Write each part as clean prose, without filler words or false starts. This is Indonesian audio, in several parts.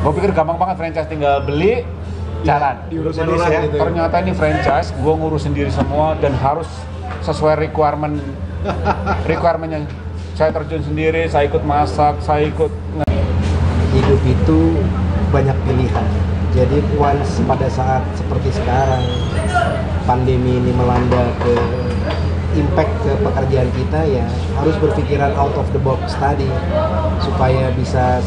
Gue pikir gampang banget franchise, tinggal beli, jalan. Diurus sendiri ya. Gitu. Ternyata ini franchise, gue ngurus sendiri semua dan harus sesuai requirementnya. Saya terjun sendiri, saya ikut masak, saya ikut. Hidup itu banyak pilihan. Jadi once pada saat seperti sekarang pandemi ini melanda ke impact ke pekerjaan kita, ya harus berpikiran out of the box tadi supaya bisa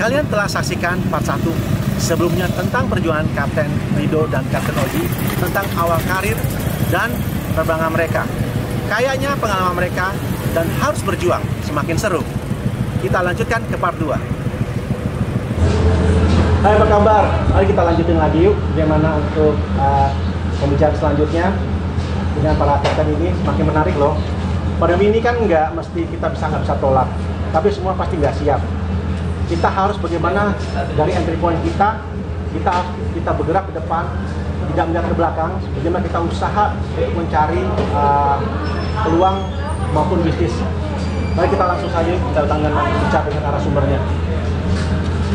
Kalian telah saksikan part 1 sebelumnya tentang perjuangan Kapten Rido dan Kapten Oji, tentang awal karir dan penerbangan mereka. Kayaknya pengalaman mereka dan harus berjuang semakin seru. Kita lanjutkan ke part 2. Hai, apa kabar? Mari kita lanjutin lagi yuk. Bagaimana untuk pembicaraan selanjutnya dengan para kapten ini semakin menarik loh. Pandemi ini kan nggak bisa tolak, tapi semua pasti nggak siap. Kita harus bagaimana dari entry point kita bergerak ke depan, tidak melihat ke belakang, bagaimana kita usaha untuk mencari peluang maupun bisnis. Mari kita langsung saja kita bicara dengan narasumbernya.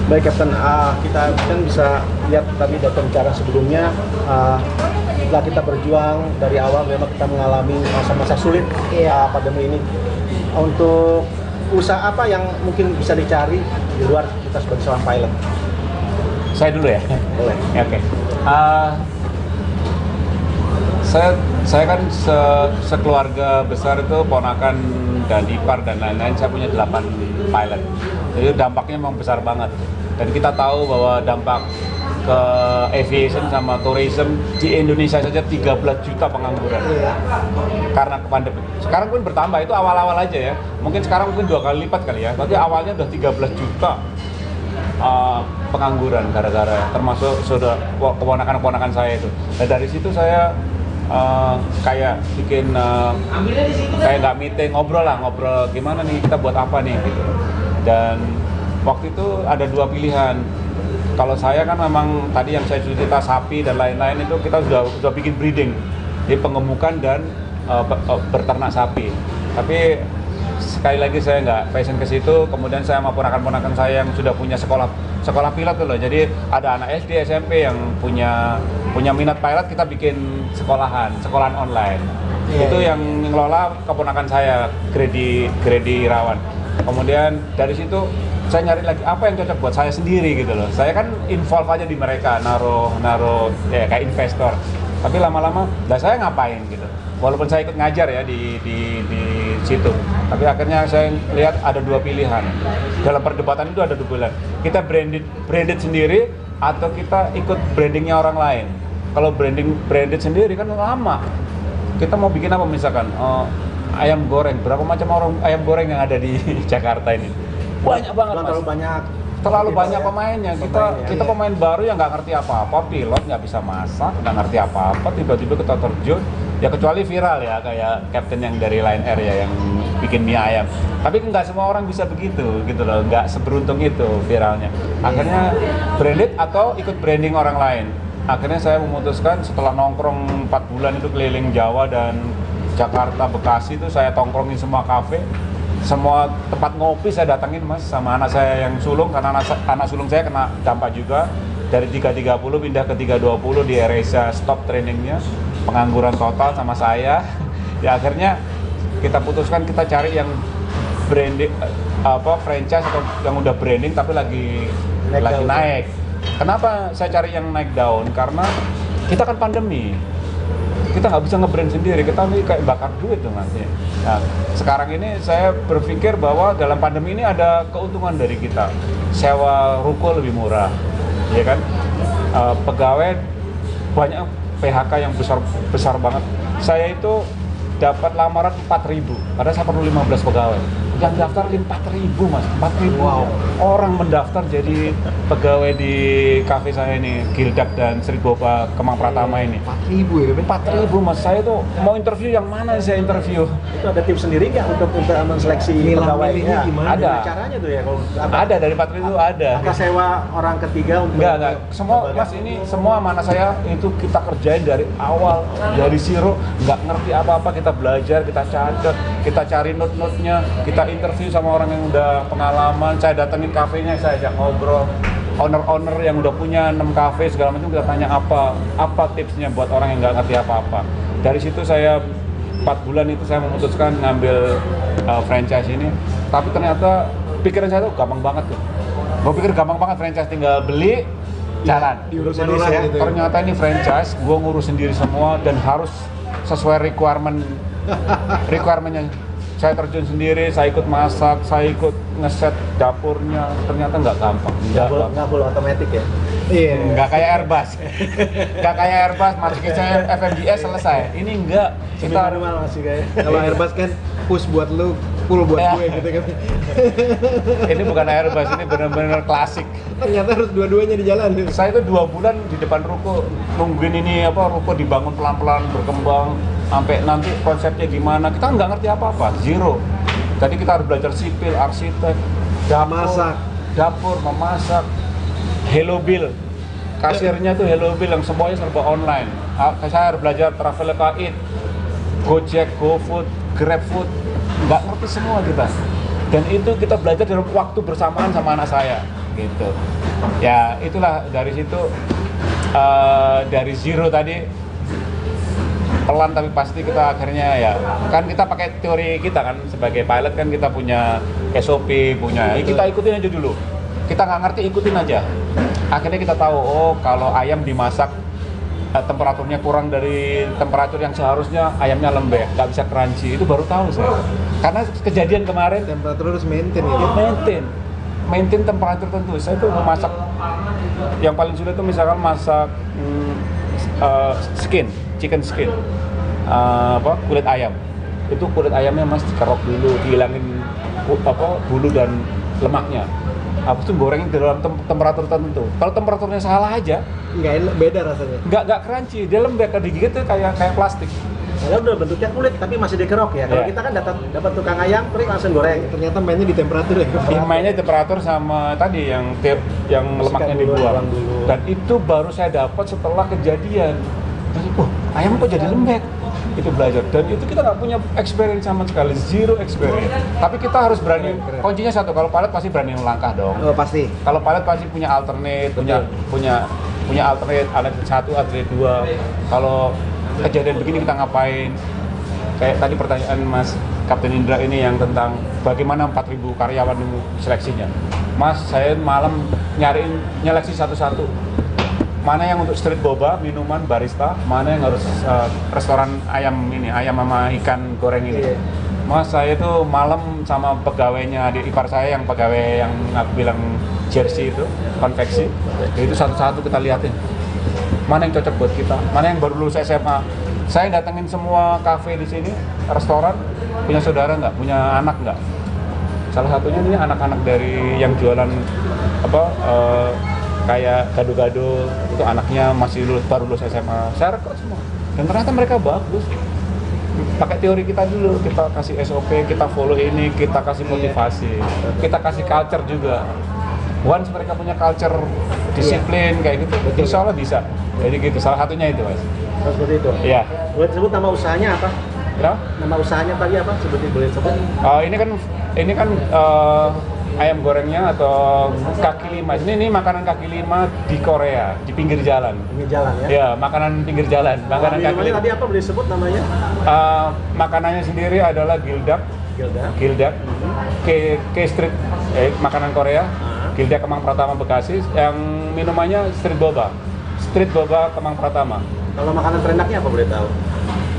Baik Kapten, kita kan bisa lihat tadi dari pembicaraan sebelumnya, setelah kita berjuang dari awal memang kita mengalami masa-masa sulit pandemi ini. Untuk usaha apa yang mungkin bisa dicari di luar kita sebagai seorang pilot? Saya dulu ya? Boleh. Ya, oke. Saya kan sekeluarga besar itu ponakan dan ipar dan lain-lain, saya punya 8 pilot. Jadi dampaknya memang besar banget. Dan kita tahu bahwa dampak ke aviation sama tourism di Indonesia saja 13 juta pengangguran karena pandemi. Sekarang pun bertambah, itu awal-awal aja ya. Mungkin sekarang mungkin 2 kali lipat kali ya. Tapi awalnya udah 13 juta pengangguran gara-gara, termasuk sudah keponakan-keponakan saya itu. Dan dari situ saya kayak bikin kayak nggak meeting, ngobrol gimana nih kita buat apa nih gitu. Dan waktu itu ada 2 pilihan. Kalau saya kan memang tadi yang saya cerita sapi dan lain-lain itu kita sudah bikin breeding, jadi pengemukan dan berternak sapi. Tapi sekali lagi saya nggak passion ke situ. Kemudian saya sama ponakan-ponakan saya yang sudah punya sekolah pilot tuh loh. Jadi ada anak SD, SMP yang punya minat pilot, kita bikin sekolahan online. Itu yang ngelola keponakan saya, Gredi Irawan. Kemudian dari situ saya nyari lagi apa yang cocok buat saya sendiri gitu loh. Saya kan involve aja di mereka, naruh ya kayak investor. Tapi lama-lama, saya ngapain gitu. Walaupun saya ikut ngajar ya di situ. Tapi akhirnya saya lihat ada 2 pilihan. Dalam perdebatan itu ada 2 pilihan. Kita branded sendiri atau kita ikut brandingnya orang lain. Kalau branded sendiri kan lama. Kita mau bikin apa misalkan ayam goreng, berapa macam ayam goreng yang ada di Jakarta ini? Banyak banget mas. Terlalu banyak pemainnya. Kita pemain baru yang nggak ngerti apa-apa, pilot nggak bisa masak, nggak ngerti apa-apa, tiba-tiba kita terjun. Ya kecuali viral ya, kayak kapten yang dari Lion Air ya, yang bikin mie ayam. Tapi nggak semua orang bisa begitu, gitu loh. Nggak seberuntung itu viralnya. Akhirnya branded atau ikut branding orang lain. Akhirnya saya memutuskan setelah nongkrong 4 bulan itu keliling Jawa dan Jakarta, Bekasi itu saya tongkrongin semua kafe. Semua tempat ngopi saya datangin mas, sama anak saya yang sulung, karena anak sulung saya kena dampak juga. Dari 330 pindah ke 320 di AirAsia, stop trainingnya, pengangguran total sama saya. Ya akhirnya kita putuskan kita cari yang branding franchise atau yang udah branding tapi lagi naik. Kenapa saya cari yang naik daun? Karena kita kan pandemi. Kita nggak bisa nge-brand sendiri, kita nih kayak bakar duit tuh mas. Nah, sekarang ini saya berpikir bahwa dalam pandemi ini ada keuntungan dari kita. Sewa ruko lebih murah, ya kan? Pegawai banyak, PHK yang besar banget. Saya itu dapat lamaran 4.000, padahal saya perlu 15 pegawai. yang daftar 4.000 mas, 4.000 Wow. orang mendaftar jadi pegawai di kafe saya ini, Gildak dan Street Boba Kemang Pratama ini. 4.000 ya, Ben? 4.000 mas, saya tuh mau interview yang mana saya interview? Itu ada tim sendiri nggak untuk menseleksi pegawai? Milah-milihnya gimana? Ada. Gimana caranya tuh ya? Kalau Ada dari 4.000 itu ada. Apa sewa orang ketiga untuk? Enggak. Semua mas ini semua mana saya itu kita kerjain dari awal, dari zero, nggak ngerti apa-apa, kita belajar, kita catat, kita cari note-note-nya, kita interview sama orang yang udah pengalaman. Saya datengin kafenya, saya ajak ngobrol. Owner-owner yang udah punya 6 kafe segala macam, kita tanya apa tipsnya buat orang yang nggak ngerti apa-apa. Dari situ saya 4 bulan itu saya memutuskan ngambil franchise ini. Tapi ternyata pikiran saya tuh gampang banget tuh. Gue pikir gampang banget franchise, tinggal beli, jalan. Diurus Manual orang ya, gitu. Ternyata ini franchise, gue ngurus sendiri semua dan harus sesuai requirementnya. Saya terjun sendiri, saya ikut masak, saya ikut ngeset dapurnya. Ternyata nggak gampang. Nggak boleh otomatis ya? Iya. Nggak kayak Airbus. Nggak kayak Airbus, masukin saya FMGS selesai. Ini enggak. Kita Kita manual masih kayak. Kalau Airbus kan push buat lu, pull buat Ya. gue gitu kan. ini bukan Airbus, ini benar-benar klasik. Ternyata harus dua-duanya di jalan tuh. Saya itu 2 bulan di depan ruko nungguin ini ruko dibangun pelan-pelan berkembang sampai nanti konsepnya gimana, kita nggak ngerti apa-apa, zero. Jadi kita harus belajar sipil, arsitek, dapur, memasak, Hello Bill, kasirnya tuh Hello Bill yang semuanya serba online. Saya harus belajar travel kait, Gojek, GoFood, GrabFood, nggak ngerti semua kita. Dan itu kita belajar dalam waktu bersamaan sama anak saya, gitu. Ya itulah dari situ, dari zero tadi. Pelan tapi pasti kita akhirnya ya kan kita pakai teori kita kan sebagai pilot kan kita punya SOP punya kita ikutin aja dulu, kita nggak ngerti ikutin aja, akhirnya kita tahu oh kalau ayam dimasak temperaturnya kurang dari temperatur yang seharusnya, ayamnya lembek nggak bisa crunchy, itu baru tahu saya karena kejadian kemarin. Temperatur harus maintain ya. Maintain temperatur tentu. Saya tuh memasak yang paling sulit itu misalkan masak chicken skin, kulit ayam. Itu kulit ayamnya mas dikerok dulu, dihilangin bulu dan lemaknya. Habis itu gorengin di dalam temperatur tertentu. Kalau temperaturnya salah aja, Nggak enak, beda rasanya. nggak crunchy, dia lembek, kalau digigit tuh kayak plastik. Padahal udah bentuknya kulit tapi masih dikerok ya. Kalau Iya. kita kan dapat tukang ayam, klik langsung goreng. Ternyata mainnya di temperatur ya. Mainnya temperatur sama tadi yang lemaknya dulu, dibuang. buang dulu. Dan itu baru saya dapat setelah kejadian. Terus, ayam kok jadi lembek? Itu belajar. Dan itu kita nggak punya experience sama sekali, zero experience. Tapi kita harus berani. Kuncinya satu, kalau pilot pasti berani melangkah dong. Oh pasti. Kalau pilot pasti punya alternate, punya alternate 1, alternate 2. Kalau kejadian begini kita ngapain? Kayak tadi pertanyaan Mas Kapten Indra ini yang tentang bagaimana 4.000 karyawan itu seleksinya. Mas, saya malam nyeleksi satu-satu. Mana yang untuk street boba, minuman, barista, mana yang harus restoran ayam sama ikan goreng ini. Iya. Mas, saya itu malam sama pegawainya adik ipar saya yang pegawai yang aku bilang jersey itu, konveksi. Itu satu-satu kita liatin. Mana yang cocok buat kita, mana yang baru lulus SMA. Saya datengin semua kafe di sini, restoran, punya saudara nggak, punya anak nggak. Salah satunya ini anak-anak dari yang jualan kayak gado-gado, itu anaknya baru lulus SMA. Saya rekrut semua, dan ternyata mereka bagus. Pakai teori kita dulu, kita kasih SOP, kita follow ini, kita kasih motivasi, kita kasih culture juga. Once mereka punya culture disiplin kayak gitu, insya Allah bisa. Jadi gitu, salah satunya itu mas. Seperti itu. Iya. Boleh sebut nama usahanya apa? Kenapa? Nama usahanya tadi apa? Boleh sebut? Ini kan ayam gorengnya atau kaki lima. Ini makanan kaki lima di Korea, di pinggir jalan. Pinggir jalan ya? Ya, makanan pinggir jalan, makanan kaki Minumannya lima. tadi apa boleh sebut namanya? Makanannya sendiri adalah Gildak, K-Street, makanan Korea. Gildak Kemang Pratama Bekasi. Yang minumannya Street Boba Kemang Pratama. Kalau makanan terendaknya apa boleh tahu?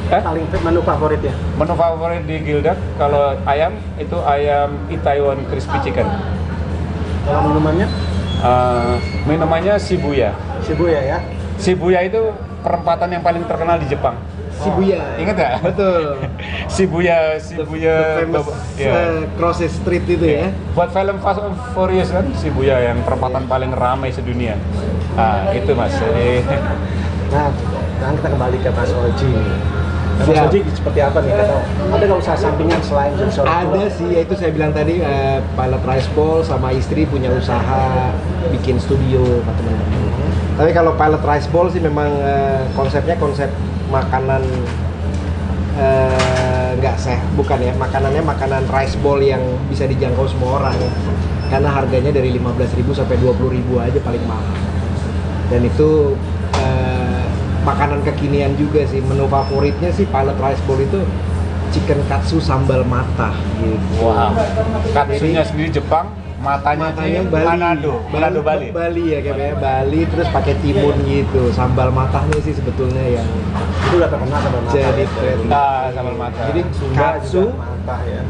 Paling menu favoritnya? Menu favorit di Gildak, kalau ayam, itu ayam Itaewon Crispy Chicken. Kalau minumannya? Minumannya Shibuya. Shibuya ya? Shibuya itu perempatan yang paling terkenal di Jepang. Shibuya. Ingat nggak? Betul. Shibuya, The famous ya. Cross Street itu ya. Buat film Fast and Furious kan, Shibuya yang perempatan paling ramai sedunia. Nah, itu Mas. Jadi Nah, sekarang kita kembali ke Mas Oji. Mas Siap. Oji seperti apa nih? Ada nggak usaha sampingan selain jadi seorang Ada pilot? sih, yaitu saya bilang tadi pilot rice bowl sama istri punya usaha bikin studio teman-teman. Tapi kalau pilot rice bowl sih memang konsepnya konsep makanan nggak bukan ya, makanannya makanan rice bowl yang bisa dijangkau semua orang ya. Karena harganya dari 15.000 sampai 20.000 aja paling mahal. Dan itu makanan kekinian juga sih. Menu favoritnya sih pilot rice bowl itu chicken katsu sambal mata gitu. wow. Katsunya sendiri Jepang, matanya sih Manado Bali. Bali ya kayaknya Bali, terus pakai timun gitu. Sambal matanya sih sebetulnya yang Itu udah terkenal sama mata. jadi tren. Sambal mata. Jadi Sunda katsu juga mata ya.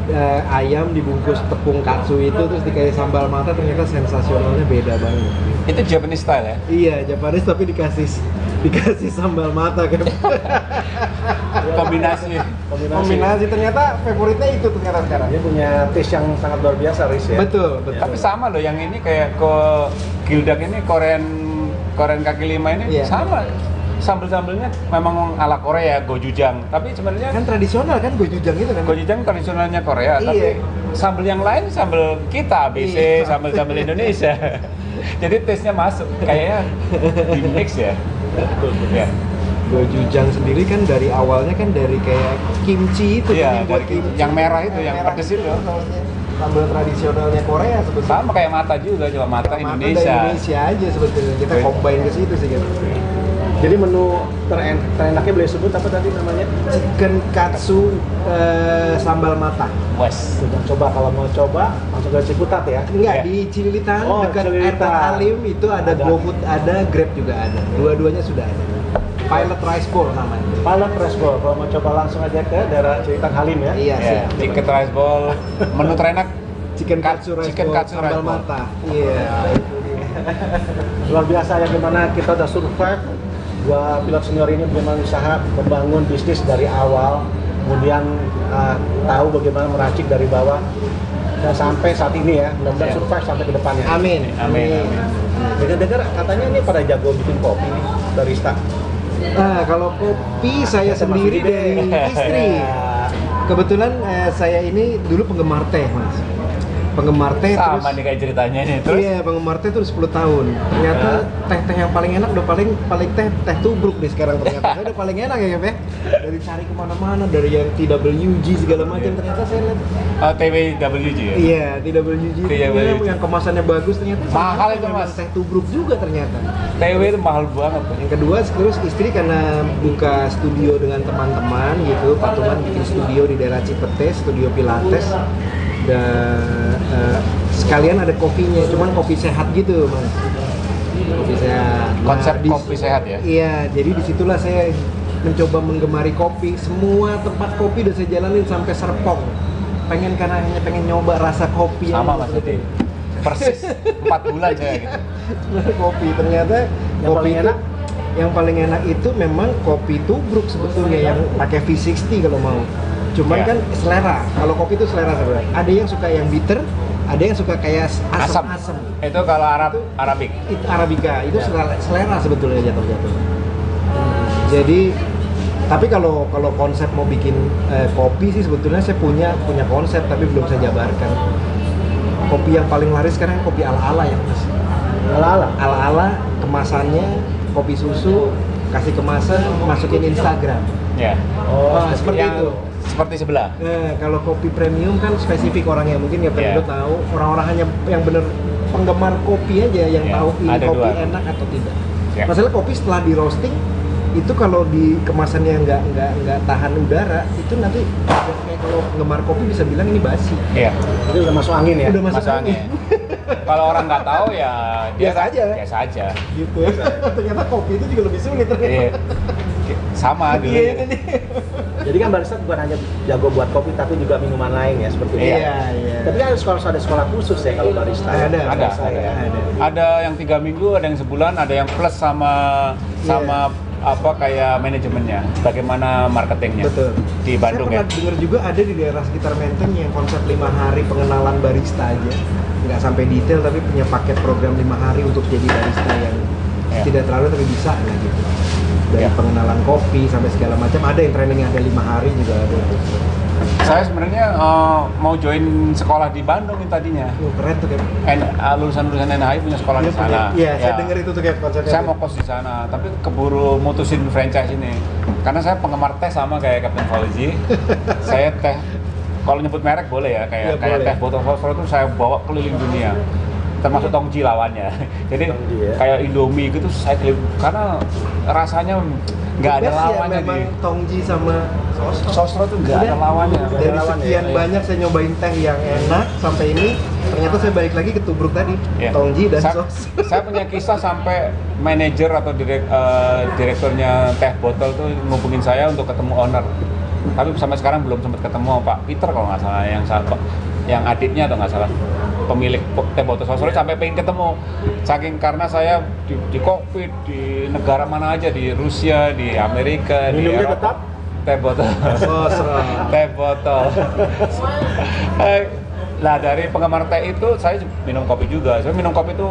ayam dibungkus tepung katsu itu terus dikasih sambal mata, ternyata sensasionalnya beda banget. Itu Japanese style ya? Iya, Japanese tapi dikasih sambal mata kan. Kombinasi ternyata favoritnya itu ternyata sekarang. Dia punya taste yang sangat luar biasa, Riz ya. Betul. Tapi sama loh, yang ini kayak Gildak ini Korean kaki lima ini Iya. sama. Sambel-sambelnya memang ala Korea, gochujang. Tapi sebenarnya Kan tradisional kan gochujang itu kan. gochujang tradisionalnya Korea, Iya. tapi sambel yang lain sambel kita, ABC, Iya. sambel-sambel Indonesia. Jadi taste-nya masuk, kayaknya di mix ya. Ya. Gochujang sendiri kan dari awalnya kan dari kayak kimchi itu Iya, kan buat dari yang merah itu, yang merah pedes itu. Sambal tradisionalnya Korea sebetulnya. Sama kayak mata juga, cuma mata Mata Indonesia. dari Indonesia aja sebetulnya. Kita Oke. combine ke situ sih gitu. Jadi menu terenaknya boleh sebut apa tadi namanya? Chicken katsu sambal mata. Wes. Sudah coba, kalau mau coba langsung ke Ciputat ya. Enggak, Iya. di Cililitan Oh, dekat Cililitan. Airport Halim itu ada Ada. GoFood, ada Grab juga ada. Dua-duanya sudah ada. Pilot Rice Bowl namanya. Pilot Rice Bowl, kalau mau coba langsung aja ke daerah Cililitan Halim ya. Iya sih. Ya, chicken rice bowl, menu terenak Chicken katsu rice chicken bowl katsu sambal rice bowl. mata. Iya. Luar biasa ya, gimana kita udah survive. Dua pilot senior ini bagaimana usaha membangun bisnis dari awal, kemudian tahu bagaimana meracik dari bawah dan sampai saat ini ya, mudah-mudahan Iya. survive sampai ke depannya. Amin. Amin. Dengar-dengar katanya ini pada jago bikin kopi nih, barista. Nah, kalau kopi saya Sama sendiri Sudi dari deh. istri. Kebetulan saya ini dulu penggemar teh, Mas. Penggemar teh terus. Sama nih kayak ceritanya nih. Terus Iya, penggemar teh itu udah 10 tahun. Ternyata teh-teh yang paling enak udah paling teh tubruk nih sekarang ternyata. Saya udah paling enak ya, Pak. Dari cari kemana-mana, dari yang TWG segala macam, Iya. ternyata saya lihat TWG ya? iya, TWG TWG. yang kemasannya bagus ternyata Mahal ternyata itu, memang Mas. teh tubruk juga ternyata. TW itu mahal banget. Yang kedua, terus istri karena buka studio dengan teman-teman gitu, patungan bikin studio di daerah Cipete, studio Pilates, dan sekalian ada kopinya, cuman kopi sehat gitu, Mas. Kopi sehat. Nah, Konsep kopi sehat ya? Iya, jadi disitulah saya mencoba menggemari kopi. Semua tempat kopi udah saya jalanin sampai Serpong. Karena hanya pengen nyoba rasa kopi Sama Mas Dede. Persis 4 bulan saya gitu. kopi ternyata Yang kopi paling itu, enak? yang paling enak itu memang kopi tubruk sebetulnya yang pakai V60 kalau mau. Cuman Iya. kan selera. Kalau kopi itu selera sebenarnya. Ada yang suka yang bitter, ada yang suka kayak Asam. asam. Itu kalau Arabik. Itu Arabica, itu Ya. selera sebetulnya jatuh-jatuh. Jadi tapi kalau konsep mau bikin kopi sih sebetulnya saya punya konsep tapi belum saya jabarkan. Kopi yang paling laris sekarang kopi ala-ala ya, Mas. Ala-ala. Ala-ala kemasannya kopi susu, kasih kemasan, masukin Instagram. Ya. Oh, Nah, seperti Yang itu. seperti sebelah. Kalau kopi premium kan spesifik orangnya, mungkin ya Perindo Iya. tahu, orang-orang hanya yang bener penggemar kopi aja yang Iya, tahu ini ada kopi dua. enak atau tidak. Iya. Masalah kopi setelah di roasting itu kalau di kemasannya nggak tahan udara itu nanti kayak kalau penggemar kopi bisa bilang ini basi. Iya. Itu udah masuk angin ya. Udah masuk Masuk angin. Kalau orang nggak tahu ya dia Biasa aja. Biasa aja. Gitu. Ternyata kopi itu juga lebih sulit ternyata. Iya. Sama dulu. Iya, ini nih. Jadi kan barista bukan hanya jago buat kopi tapi juga minuman lain ya seperti itu. Iya. Iya. Tapi kan ada sekolah khusus ya kalau barista. Ada. Ada. Saya. Ada. Ada yang 3 minggu, ada yang sebulan, ada yang plus sama apa kayak manajemennya, bagaimana marketingnya Betul. di Bandung Saya ya. pernah dengar juga ada di daerah sekitar Menteng yang konsep 5 hari pengenalan barista aja. Nggak sampai detail tapi punya paket program 5 hari untuk jadi barista yang Ya. tidak terlalu tapi bisa lah gitu. Dari Ya. pengenalan kopi sampai segala macam ada yang training ada 5 hari juga ada. Saya sebenarnya mau join sekolah di Bandung ini tadinya. Keren tuh kayak. Lulusan-lulusan NHI punya sekolah di sana. Iya, saya Ya. dengar itu tuh kayak konsepnya. Saya mau kos di sana, tapi keburu mutusin franchise ini. Karena saya penggemar teh sama kayak Captain Fauzi. Saya teh, kalau nyebut merek boleh ya, kayak Iya, boleh. teh botol fosfor itu saya bawa keliling dunia. Termasuk Tongji lawannya. Jadi Tongji, ya. kayak Indomie gitu saya keliling karena rasanya nggak ada Best ya, lawannya memang di Tongji sama Sosro. Sosro tuh nggak ada lawannya. Dari lawan sekian ya. banyak saya nyobain teh yang enak sampai ini ternyata saya balik lagi ke tubruk tadi. Ya. Tongji dan Saya- Sos. Saya punya kisah sampai manajer atau direkturnya teh botol tuh ngubungin saya untuk ketemu owner. Tapi sampai sekarang belum sempat ketemu Pak Peter kalau nggak salah yang adiknya atau nggak salah pemilik teh botol Sosro sampai pengen ketemu. Saking karena saya di COVID di negara mana aja, di Rusia, di Amerika, di Minumnya Eropa. tetap? Teh botol. Sosro. Teh botol. Nah dari penggemar teh itu saya minum kopi juga. Saya minum kopi itu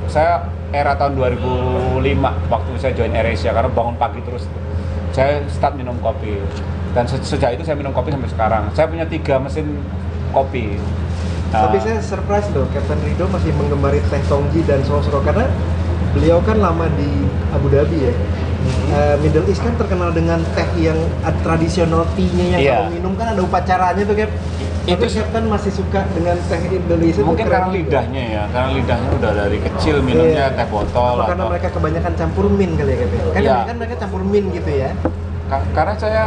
saya era tahun 2005 waktu saya join AirAsia karena bangun pagi terus. Saya start minum kopi dan sejak itu saya minum kopi sampai sekarang. Saya punya 3 mesin kopi. Tapi saya surprise loh, Captain Rido masih menggemari teh Tongji dan Sosro karena beliau kan lama di Abu Dhabi ya. Middle East kan terkenal dengan teh yang tradisional tea-nya yang Iya. kalau minum kan ada upacaranya tuh Cap. Tapi Itu- Captain masih suka dengan teh Indonesia tuh mungkin keren karena juga. lidahnya ya, karena lidahnya udah dari kecil minumnya Iya. teh botol Apa karena atau mereka kebanyakan campur min kali ya Cap. Kan Iya. kan mereka campur min gitu ya. Karena saya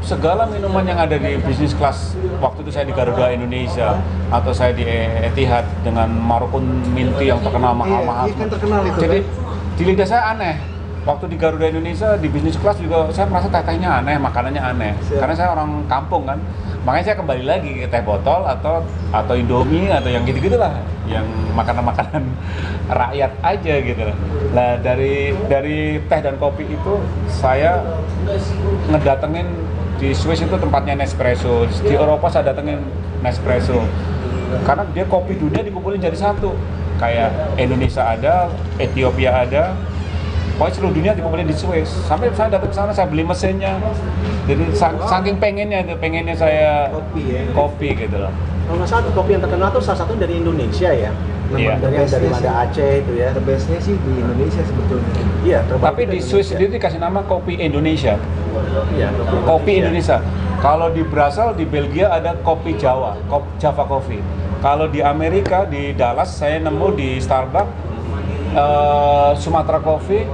segala minuman yang ada di bisnis kelas waktu itu saya di Garuda Indonesia atau saya di Etihad dengan Marukun Minty yang terkenal mahal-mahal. Iya, kan terkenal itu, Jadi kan? di lidah saya aneh. Waktu di Garuda Indonesia di bisnis kelas juga saya merasa teh-tehnya aneh, makanannya aneh. Siap. Karena saya orang kampung kan. Makanya saya kembali lagi ke teh botol atau Indomie atau yang gitu-gitulah, yang makanan-makanan rakyat aja gitu. Nah, dari teh dan kopi itu saya ngedatengin di Swiss itu tempatnya Nespresso. Di Eropa saya datengin Nespresso. Karena dia kopi dunia dikumpulin jadi satu. Kayak Indonesia ada, Ethiopia ada, pokoknya seluruh dunia dikumpulin di Swiss. Sampai saya datang ke sana, saya beli mesinnya. Jadi saking pengennya saya Kopi ya. kopi gitu loh. Kalau nggak salah kopi yang terkenal tuh salah satu dari Indonesia ya. Iya. Dari Banda Aceh itu ya. The best-nya sih di Indonesia sebetulnya. Iya, terbaik Tapi itu di Swiss sendiri dikasih nama kopi Indonesia. Iya, Kopi Indonesia. Kalau di Brasil, di Belgia ada kopi Jawa, Java Coffee. Kalau di Amerika, di Dallas, saya nemu di Starbucks Sumatra Coffee.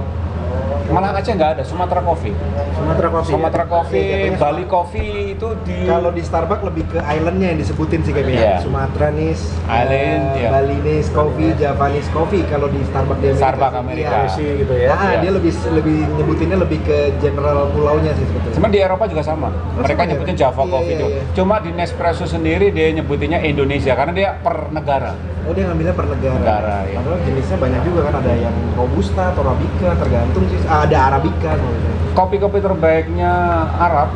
Malah Aceh nggak ada, Sumatra Coffee. Sumatera Coffee. Sumatra ya? Coffee, Iya, Bali Coffee itu di Kalau di Starbucks lebih ke islandnya yang disebutin sih kayak Iya. Sumatera nis, Island, iya. Balinese coffee, Japanese coffee. Kalau di Starbucks di Amerika, Starbucks sih, Amerika. iya. Isi gitu ya. Ah, Iya. dia lebih nyebutinnya lebih ke general pulaunya sih sebetulnya. Cuman di Eropa juga sama. Mereka sama ya? nyebutnya Java Iya, Coffee iya, juga. iya. Cuma di Nespresso sendiri dia nyebutinnya Indonesia karena dia per negara. Oh, dia ngambilnya per negara. Negara, iya. Padahal jenisnya banyak juga kan, ada yang robusta atau arabica, tergantung sih. Ada arabica soalnya. Kopi-kopi terbaiknya Arab.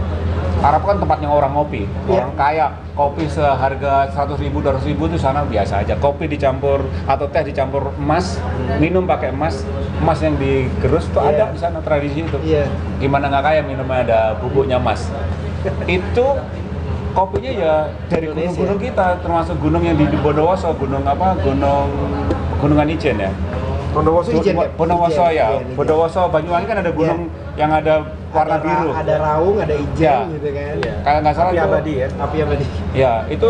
Arab kan tempatnya orang ngopi, Iya. orang kaya. Kopi seharga 100.000, 200.000 itu sana biasa aja. Kopi dicampur atau teh dicampur emas, minum pakai emas. Emas yang digerus itu Iya. ada di sana tradisi itu. Iya. Gimana nggak kaya minumnya ada bubuknya emas. Itu kopinya ya dari Indonesia. gunung-gunung kita, termasuk gunung yang di Bondowoso, gunungan Ijen ya. Bondowoso Ijen ya? Bondowoso Ijen, ya. Ijen. Bondowoso Banyuwangi kan ada gunung yang ada warna Ada biru. Ada raung, ada ijen Ya. gitu kan. Iya. Kalau nggak salah Api itu- abadi ya. Api abadi. Ya, itu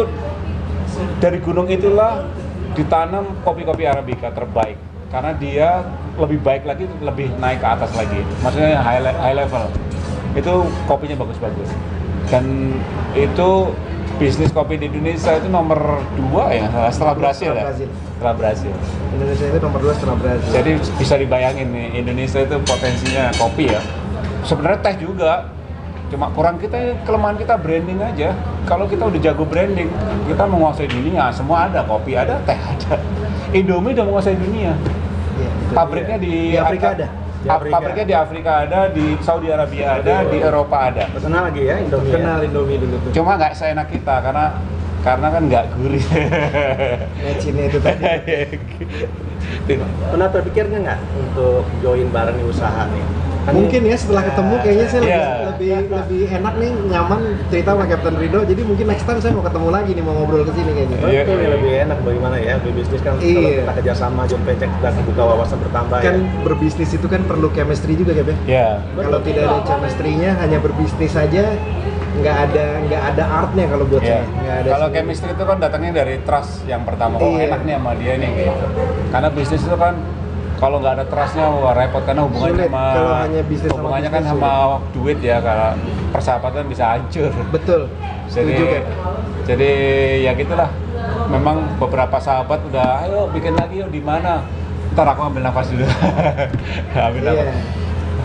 dari gunung itulah ditanam kopi-kopi Arabica terbaik. Karena dia lebih baik lagi, lebih naik ke atas lagi. Maksudnya high level. Itu kopinya bagus-bagus. Dan itu bisnis kopi di Indonesia itu nomor 2 ya, setelah Brasil ya. Brasil. Setelah Brasil. Indonesia itu nomor 2 setelah Brasil. Jadi bisa dibayangin nih, Indonesia itu potensinya kopi ya. Sebenarnya teh juga, cuma kurang kita, kelemahan kita branding aja. Kalau kita udah jago branding, kita menguasai dunia, semua ada, kopi ada, teh ada. Indomie udah menguasai dunia. Iya, itu Pabriknya dia. di Afrika ada. Pabriknya di Afrika ada, di Saudi Arabia ada, di Eropa ada. Terkenal lagi ya Indomie. Kenal Indomie dulu tuh. Cuma nggak seenak kita karena kan nggak gurih. Match-nya itu tadi. Pernah terpikirnya nggak untuk join bareng di usaha nih? Kan Mungkin ya setelah ketemu kayaknya saya Iya. lebih enak nih, nyaman cerita sama Captain Rido. Jadi mungkin next time saya mau ketemu lagi nih, mau ngobrol ke sini kayaknya. Iya. betul ya, lebih enak bagaimana ya berbisnis kan Iya. kalau kita kerjasama joint venture dan buka wawasan bertambah Kan ya. berbisnis itu kan perlu chemistry juga ya, Ya. Kalau tidak ada chemistry-nya, hanya berbisnis saja, nggak ada artnya kalau buat Ya. saya. Nggak ada Kalau sih. chemistry itu kan datangnya dari trust yang pertama. Oh Iya. enak nih sama dia nih gitu. Karena bisnis itu kan kalau nggak ada trustnya wah repot karena hubungannya Sulit. sama Kalau hanya bisnis sama hubungannya kan bisnis sama duit ya, kalau persahabatan bisa hancur. Betul. Setuju kan? Jadi ya gitulah. Memang beberapa sahabat udah ayo bikin lagi yuk di mana. Ntar aku ambil nafas dulu. Ambil nafas. Iya.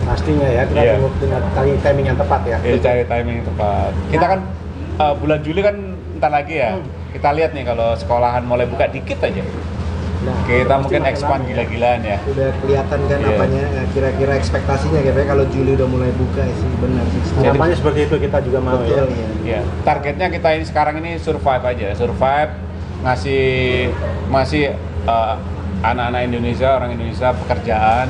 Pastinya ya kita Iya. tunggu dengan timing yang tepat ya. Ya, cari timing yang tepat. Kita kan bulan Juli kan ntar lagi ya. Kita lihat nih kalau sekolahan mulai buka dikit aja. Nah, Kita pasti mungkin makin expand lama ya. gila-gilaan ya. udah kelihatan kan Iya. apanya, kira-kira ekspektasinya kayak kalau Juli udah mulai buka sih, benar sih. Harapannya seperti itu kita juga mau ya. Betul ya. Ya, targetnya kita ini sekarang ini survive aja, survive masih anak-anak Indonesia, orang Indonesia pekerjaan,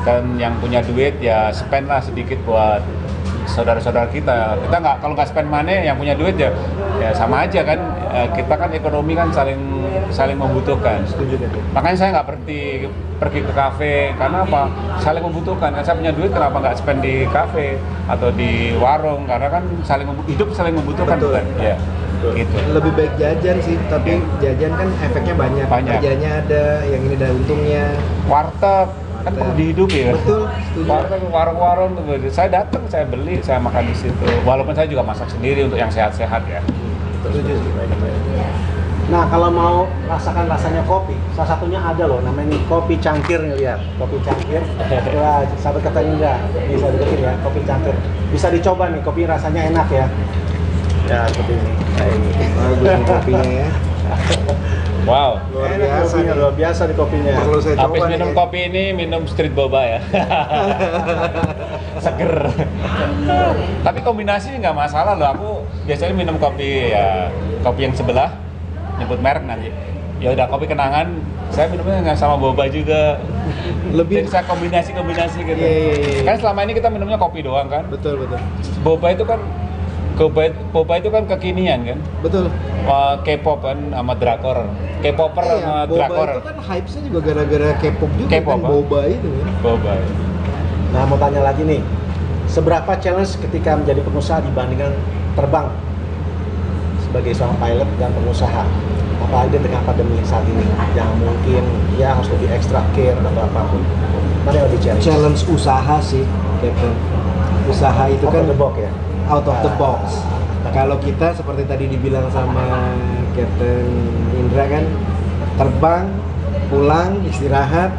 dan yang punya duit ya spend lah sedikit buat saudara-saudara kita. Kita nggak, kalau nggak spend money, yang punya duit ya sama aja kan. Kita kan ekonomi kan saling membutuhkan. Setuju kan? Makanya saya nggak pergi ke kafe, karena apa? Saling membutuhkan. Kan saya punya duit, kenapa nggak spend di kafe atau di warung? Karena kan hidup saling membutuhkan, Betul. bukan? Ya, Betul. gitu. Lebih baik jajan sih, tapi jajan kan efeknya banyak. Banyak. Kerjanya ada, yang ini ada untungnya. Warteg kan perlu dihidupi ya. Betul, setuju. Warteg, warung-warung, saya datang, saya beli, saya makan di situ. Walaupun saya juga masak sendiri untuk yang sehat-sehat ya. Setuju sih. Nah kalau mau rasakan rasanya kopi, salah satunya ada loh namanya kopi cangkir nih, lihat kopi cangkir. Wah, sahabat kata Indra, bisa deketin ya kopi cangkir. Bisa dicoba nih, kopi rasanya enak ya. Ya seperti ini. Kayak ini. Bagus nih kopinya ya. Wow. Luar Enak biasa kopinya, nih. luar biasa di kopinya. Perlu saya Habis coba minum nih. kopi ini, minum street boba ya. Seger. Tapi kombinasi nggak masalah loh. Aku biasanya minum kopi ya, kopi yang sebelah, nyebut merek nanti. Ya udah, kopi kenangan, saya minumnya nggak sama boba juga. Lebih Jadi saya kombinasi gitu. Iya. Kan selama ini kita minumnya kopi doang kan. betul. Boba itu kan kekinian kan. Betul. K-pop kan sama drakor. K-popper sama Iya, drakor. boba itu kan hype-nya juga gara-gara K-pop juga K-pop, kan, ah. boba itu kan. Boba. Nah mau tanya lagi nih, seberapa challenge ketika menjadi pengusaha dibandingkan terbang sebagai seorang pilot dan pengusaha? Apalagi dengan pandemi saat ini yang mungkin ya harus lebih extra care atau apapun. Mana yang lebih challenge? Challenge usaha sih, Captain. Usaha itu Out kan of the box ya? out of the box. Kalau kita seperti tadi dibilang sama Captain Indra kan, terbang, pulang, istirahat,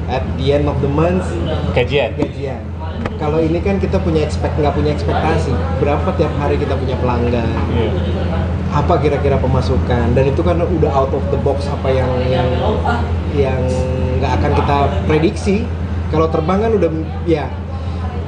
at the end of the month Gajian. gajian. Kalau ini kan kita nggak punya ekspektasi berapa tiap hari kita punya pelanggan, Iya. apa kira-kira pemasukan, dan itu kan udah out of the box, apa yang nggak akan kita prediksi. Kalau terbang kan udah ya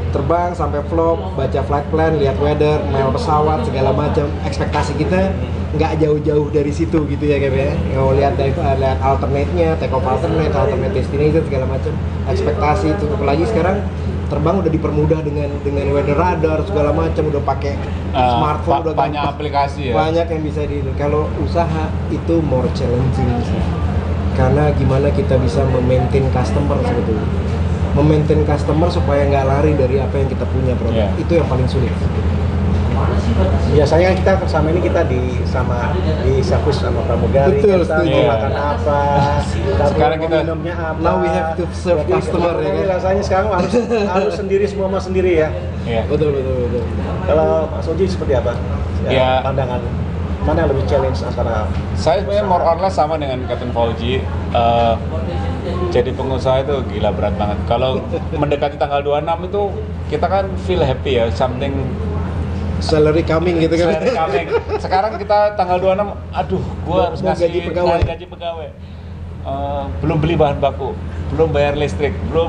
terbang sampai vlog, baca flight plan, lihat weather, mail pesawat segala macam. Ekspektasi kita nggak jauh-jauh dari situ gitu ya Cap ya. Kalau lihat dari lihat alternate-nya, take off alternate destination segala macam. Ekspektasi itu, apalagi sekarang terbang udah dipermudah dengan weather radar segala macam, udah pakai smartphone, udah banyak gampang. aplikasi ya. Banyak yang bisa kalau usaha itu more challenging sih. Karena gimana kita bisa memaintain customer sebetulnya. Memaintain customer supaya nggak lari dari apa yang kita punya produk. Yeah. Itu yang paling sulit. Biasanya kita selama ini kita di servis sama pramugari, Betul, kita setuju. mau makan apa, Sekarang mau kita- minumnya apa. Now we have to serve Jadi, customer, ya ini kan? rasanya sekarang harus sendiri, semua mau sendiri ya. Iya. Betul. Kalau Mas Oji seperti apa? Ya. Pandangan mana yang lebih challenge antara Saya sebenarnya more or less sama dengan Captain Fauji. Jadi pengusaha itu gila berat banget. Kalau mendekati tanggal 26 itu kita kan feel happy ya, something Salary coming gitu kan. salary coming. Sekarang kita tanggal 26, aduh, gua harus Mau ngasih gaji pegawai. gaji pegawai. Belum beli bahan baku, belum bayar listrik, belum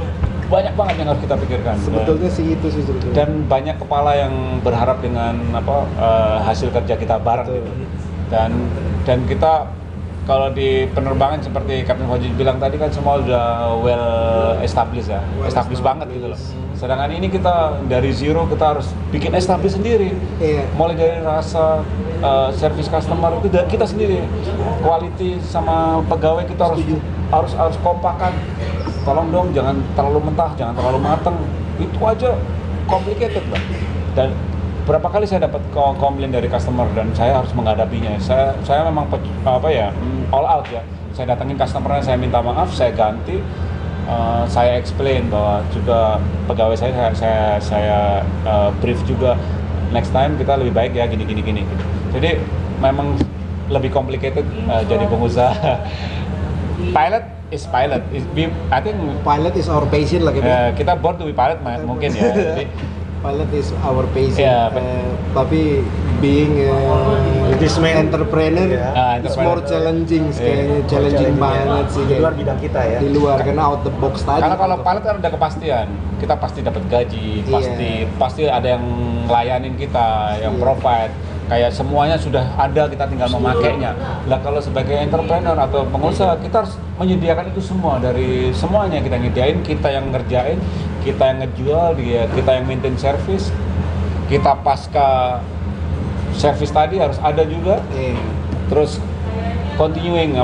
banyak banget yang harus kita pikirkan. Sebetulnya sih itu sih sebetulnya. Dan banyak kepala yang berharap dengan hasil kerja kita bareng gitu. Dan kita kalau di penerbangan seperti Kapten Fauzi bilang tadi kan semua udah well established ya, established banget gitu loh. Sedangkan ini kita dari zero kita harus bikin establish sendiri. Iya. Mulai dari rasa service customer itu dari kita sendiri, quality sama pegawai kita harus kompakan. Tolong dong jangan terlalu mentah, jangan terlalu mateng. Itu aja complicated lah. Dan berapa kali saya dapat komplain dari customer dan saya harus menghadapinya. Saya memang all out ya. Saya datangin customernya, saya minta maaf, saya ganti, saya explain bahwa juga pegawai saya brief juga next time kita lebih baik ya gini. Jadi memang lebih complicated jadi pengusaha. Pilot. I think Pilot is our passion lah gitu. kita born to be pilot mungkin ya. Jadi, Pilot is our passion. Yeah, tapi being Businessman. entrepreneur is more challenging, kayaknya challenging banget sih. Di luar bidang kita ya. Di luar karena out the box tadi. karena kalau pilot kan ada kepastian, kita pasti dapat gaji, pasti ada yang layanin kita, yang provide. Kayak semuanya sudah ada, kita tinggal memakainya. Lah kalau sebagai entrepreneur atau pengusaha, kita harus menyediakan itu semua. Dari semuanya kita nyediain, kita yang ngerjain, kita yang ngejual, kita yang maintain service, kita pasca service tadi harus ada juga. Terus continuing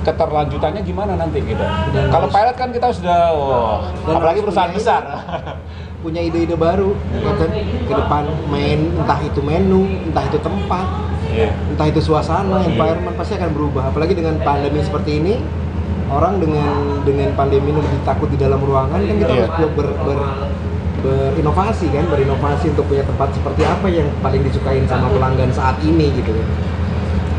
keterlanjutannya gimana nanti gitu. Kalau pilot kan kita sudah, apalagi perusahaan besar. Punya ide-ide baru kan ke depan, entah itu menu, entah itu tempat, entah itu suasana, environment pasti akan berubah. Apalagi dengan pandemi seperti ini, orang dengan pandemi ini lebih takut di dalam ruangan kan, kita harus berinovasi untuk punya tempat seperti apa yang paling disukain sama pelanggan saat ini gitu kan.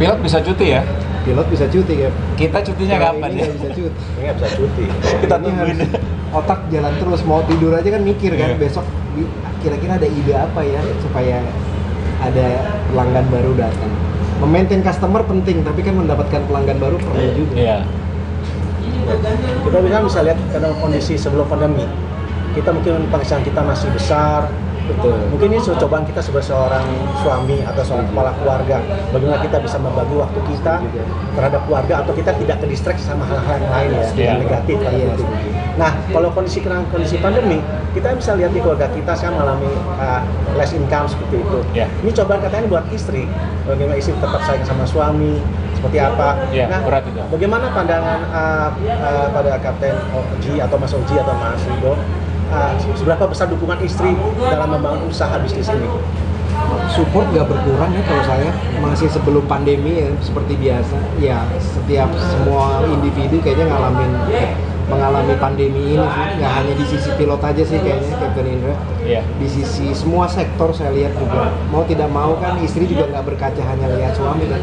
Pilot bisa cuti ya? Pilot bisa cuti kan? Kita cutinya kapan ya? Nggak bisa cuti. Nggak bisa cuti. Kita Ini tungguin. harus otak jalan terus, mau tidur aja kan mikir kan, besok kira-kira ada ide apa ya supaya ada pelanggan baru datang. Memaintain customer penting, tapi kan mendapatkan pelanggan baru perlu juga. Iya. Kita bisa lihat kadang kondisi sebelum pandemi. Kita mungkin penghasilan kita masih besar. Betul. Mungkin ini cobaan kita sebagai seorang suami atau seorang kepala keluarga. Bagaimana kita bisa membagi waktu kita terhadap keluarga atau kita tidak terdistraksi sama hal-hal yang lain yang negatif. Nah, kalau kondisi pandemi, kita bisa lihat di keluarga kita sekarang mengalami less income seperti itu. Ini cobaan katanya buat istri. Bagaimana istri tetap sayang sama suami, seperti apa. Nah, berat itu. bagaimana pandangan pada Kapten Oji atau Mas Oji atau Mas Rido? Seberapa besar dukungan istri dalam membangun usaha bisnis ini? Support nggak berkurang ya kalau saya, masih sebelum pandemi ya seperti biasa. Ya setiap semua individu kayaknya mengalami pandemi ini sih. Nggak hanya di sisi pilot aja sih kayaknya, Kapten Indra. Di sisi semua sektor saya lihat juga, mau tidak mau kan istri juga nggak berkaca hanya lihat suami kan,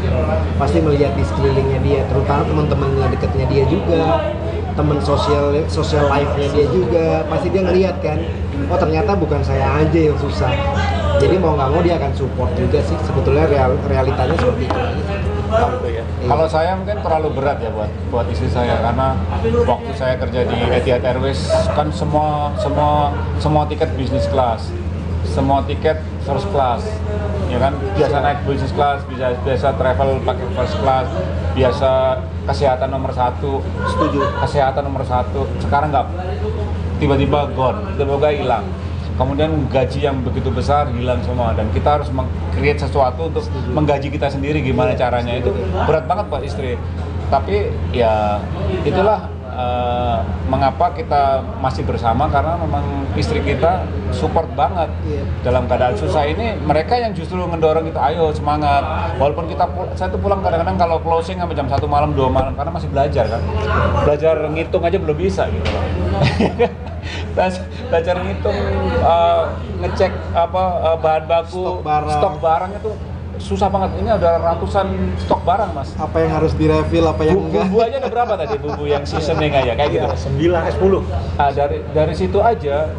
pasti melihat di sekelilingnya dia, terutama teman-temannya dekatnya dia juga, teman social life-nya dia juga, pasti dia ngelihat kan, oh ternyata bukan saya aja yang susah. Jadi mau nggak mau dia akan support juga sih, sebetulnya realitanya seperti itu. Kalau saya mungkin terlalu berat ya buat istri saya, karena waktu saya kerja di Etihad Airways kan semua tiket bisnis class, semua tiket first class, ya kan, biasa naik bisnis class, biasa travel pakai first class, biasa kesehatan nomor 1, kesehatan nomor 1, sekarang nggak, tiba-tiba gone, tiba-tiba hilang. Kemudian gaji yang begitu besar hilang semua, dan kita harus meng-create sesuatu untuk menggaji kita sendiri. Gimana caranya, itu berat banget buat istri. Tapi ya itulah mengapa kita masih bersama, karena memang istri kita support banget. Dalam keadaan susah ini mereka yang justru ngedorong kita, ayo semangat. Walaupun saya tuh pulang kadang-kadang kalau closing sampai jam 1 malam, 2 malam, karena masih belajar kan. Belajar ngitung aja belum bisa gitu loh. Belajar ngitung, ngecek bahan baku, stok barang itu susah banget. Ini ada ratusan stok barang, Mas. Apa yang harus direfill, apa yang enggak. Bumbu aja ada berapa tadi, bumbu yang seasoning aja kayak gitu. 9, 10. Dari situ aja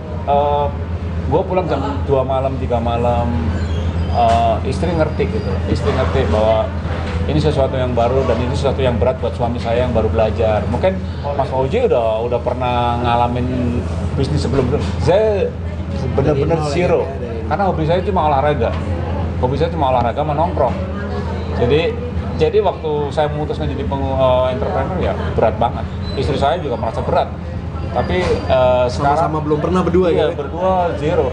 gue pulang jam 2 malam, 3 malam, istri ngerti gitu. Istri ngerti bahwa ini sesuatu yang baru dan ini sesuatu yang berat buat suami saya yang baru belajar. Mungkin Mas Fauji udah pernah ngalamin bisnis sebelum itu. Saya benar-benar zero. Karena hobi saya cuma olahraga. Hobi saya cuma olahraga menongkrong. Jadi waktu saya memutuskan jadi entrepreneur ya berat banget. Istri saya juga merasa berat. Tapi sekarang Sama-sama belum pernah berdua iya, ya? berdua zero.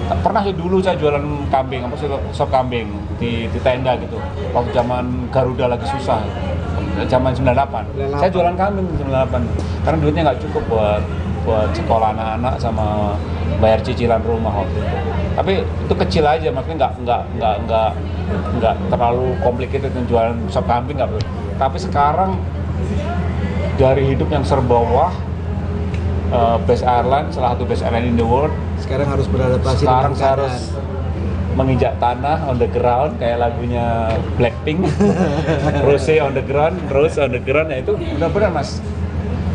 Pernah sih dulu saya jualan kambing, sop kambing di tenda gitu. Waktu zaman Garuda lagi susah, zaman 98. Saya jualan kambing 98. Karena duitnya nggak cukup buat sekolah anak-anak sama bayar cicilan rumah waktu itu. Tapi itu kecil aja, maksudnya nggak terlalu complicated jualan sop kambing nggak perlu. Tapi sekarang dari hidup yang serba wah, best airline, salah satu best airline in the world. Sekarang harus beradaptasi Sekarang dengan saya keadaan. harus menginjak tanah on the ground kayak lagunya Blackpink. Rose on the ground, Rose on the ground, ya itu benar-benar Mas.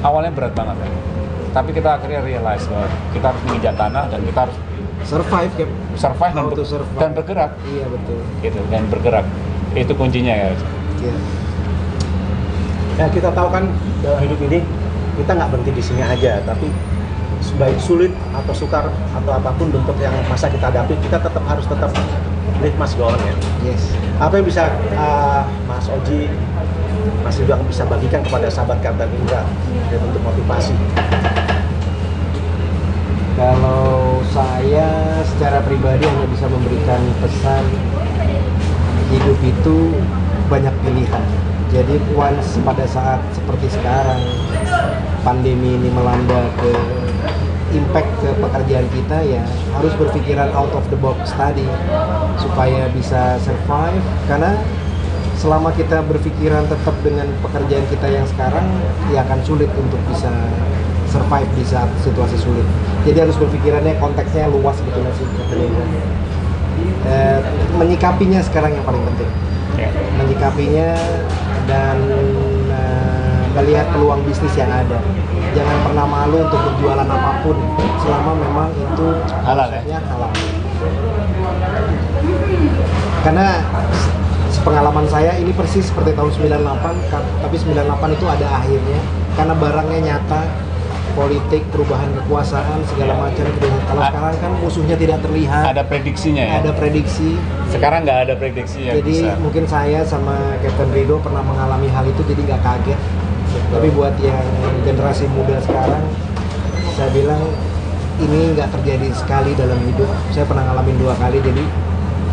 Awalnya berat banget ya. Tapi kita akhirnya realize bahwa kita harus menginjak tanah dan kita harus Survive, Cap. survive How to survive. dan bergerak. Iya, betul. Gitu, dan bergerak. Itu kuncinya ya. Iya. Ya kita tahu kan dalam hidup ini kita nggak berhenti di sini aja, tapi baik sulit atau sukar atau apapun bentuk yang masa kita hadapi, kita harus tetap lead mas go on ya. Yes. Apa yang bisa Mas Oji, Mas juga bisa bagikan kepada sahabat Kapten Indra dan untuk motivasi? Kalau saya secara pribadi hanya bisa memberikan pesan, hidup itu banyak pilihan. Jadi once pada saat seperti sekarang pandemi ini melanda ke impact ke pekerjaan kita, ya harus berpikiran out of the box tadi supaya bisa survive. Karena selama kita berpikiran tetap dengan pekerjaan kita yang sekarang, ya akan sulit untuk bisa survive di saat situasi sulit. Jadi harus berpikirannya konteksnya luas gitu sih. Menyikapinya sekarang yang paling penting. Menyikapinya dan melihat peluang bisnis yang ada. Jangan pernah malu untuk berjualan apapun selama memang itu Halal ya? konsepnya halal. Karena pengalaman saya ini persis seperti tahun 98, tapi 98 itu ada akhirnya karena barangnya nyata, politik, perubahan kekuasaan, segala macam. Kalau sekarang kan musuhnya tidak terlihat. Ada prediksinya ya? Ada prediksi. Sekarang nggak ada prediksi yang Jadi bisa. mungkin saya sama Captain Rido pernah mengalami hal itu, jadi nggak kaget. Tapi buat yang generasi muda sekarang, saya bilang ini nggak terjadi sekali dalam hidup. Saya pernah ngalamin 2 kali, jadi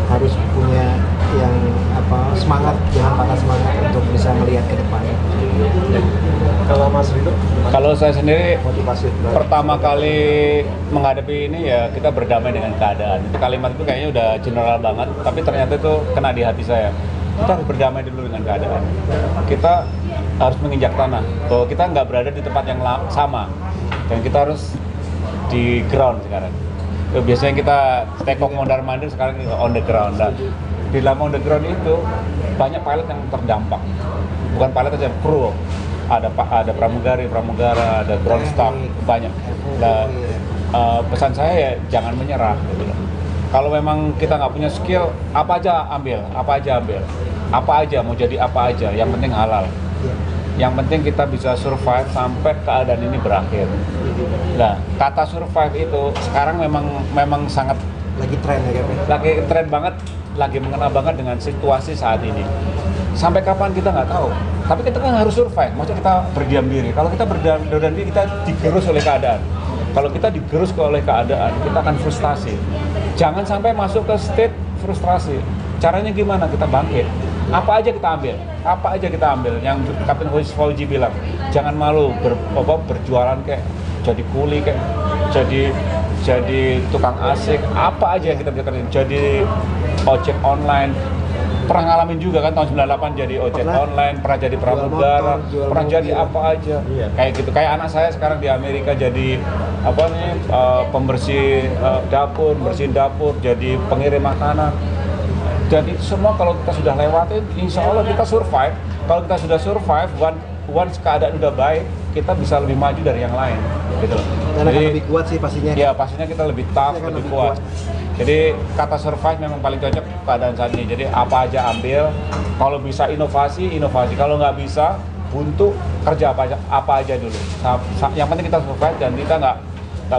harus punya yang semangat, jangan patah semangat untuk bisa melihat ke depan. Kalau Mas Rido, Kalau saya sendiri motivasi pertama kali menghadapi ini ya kita berdamai dengan keadaan. Itu kalimat itu kayaknya udah general banget, tapi ternyata itu kena di hati saya. Kita harus berdamai dulu dengan keadaan. Kita harus menginjak tanah bahwa kita nggak berada di tempat yang sama dan kita harus di ground sekarang. Biasanya kita tekok mondar-mandir, sekarang on the ground. Nah, di dalam on the ground itu banyak pilot yang terdampak. Bukan pilot aja, kru. Ada pramugara, ada ground staff, banyak. Nah, pesan saya ya jangan menyerah gitu loh. Kalau memang kita nggak punya skill, apa aja ambil, apa aja mau jadi apa aja, yang penting halal. Yang penting kita bisa survive sampai keadaan ini berakhir. Nah, kata survive itu sekarang memang sangat Lagi tren ya, Captain? lagi tren banget, lagi mengena banget dengan situasi saat ini. Sampai kapan kita nggak tahu. Tapi kita kan harus survive. Maksudnya kita berdiam diri. Kalau kita berdiam diri, kita digerus oleh keadaan. Kalau kita digerus oleh keadaan, kita akan frustasi. Jangan sampai masuk ke state frustrasi. Caranya gimana? Kita bangkit. Apa aja kita ambil. Yang Kapten Fauji bilang, jangan malu berjualan kayak jadi kuli, kayak jadi tukang asik, apa aja yang kita bisa kerjain. Jadi ojek online. Pernah ngalamin juga kan tahun 98 jadi ojek online, pernah jadi pramugara, pernah jadi apa aja. Iya. Kayak gitu. Kayak anak saya sekarang di Amerika jadi pembersih dapur, bersihin dapur, jadi pengirim makanan. Dan itu semua kalau kita sudah lewatin, insya Allah kita survive. Kalau kita sudah survive, once keadaan udah baik, kita bisa lebih maju dari yang lain, gitu loh. Dan akan lebih kuat sih pastinya. Ya pastinya kita lebih tough, Kita akan lebih lebih kuat. kuat. Jadi kata survive memang paling cocok keadaan saat ini. Jadi apa aja ambil, kalau bisa inovasi, kalau nggak bisa buntu, kerja apa aja dulu. Yang penting kita survive dan kita nggak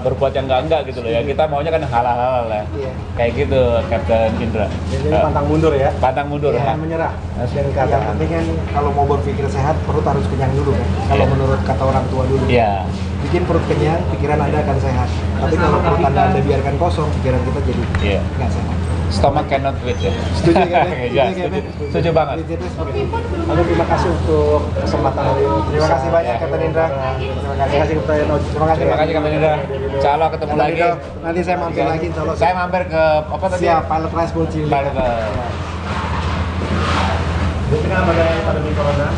berbuat yang enggak gitu loh ya. Kita maunya kan halal-halal ya. Iya. Kayak gitu, Kapten Indra. Jadi pantang mundur ya. Pantang mundur. Jangan menyerah. Dan kata Yang penting kan kalau mau berpikir sehat, perut harus kenyang dulu kan. Kalau Iya. menurut kata orang tua dulu. Iya. Bikin perut kenyang, pikiran Anda akan sehat. Tapi kalau perut Anda biarkan kosong, pikiran kita jadi Iya. nggak sehat. Stomach cannot wait ya. Setuju kan? Iya, setuju banget. Prinsipnya seperti itu. Lalu terima kasih untuk kesempatan hari ini. Terima kasih banyak Kapten Indra. Terima kasih Kapten Eno. Terima kasih. Kapten Indra. Insya Allah ketemu Kapten lagi. Indra, nanti saya mampir lagi insya Allah. Saya mampir ke apa tadi? Siap, Pilot Rice Bowl Chili. Di tengah badai pandemi corona,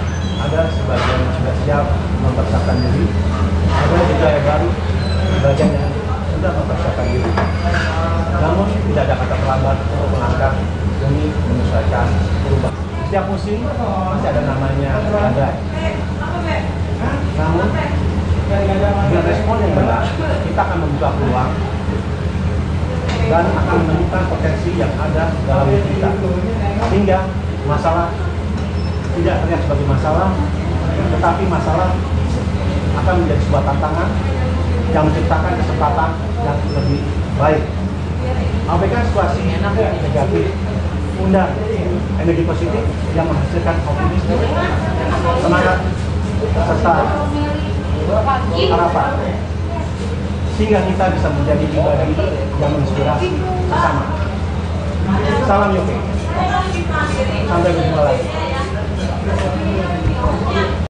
ada sebagian yang sudah siap mempersiapkan diri, ada juga yang baru, sebagian yang sudah mempersiapkan diri. Namun tidak ada kata terlambat untuk melangkah demi menyesuaikan perubahan. Setiap musim masih ada namanya badai. Namun dengan respon yang benar, kita akan membuka peluang dan akan menemukan potensi yang ada dalam diri kita, sehingga masalah tidak terlihat sebagai masalah, tetapi masalah akan menjadi sebuah tantangan yang menciptakan kesempatan yang lebih baik. Abaikan situasi negatif, undang energi positif yang menghasilkan optimisme, semangat, serta harapan, sehingga kita bisa menjadi pribadi yang menginspirasi bersama. Salam Yoke. Sampai berjumpa lagi.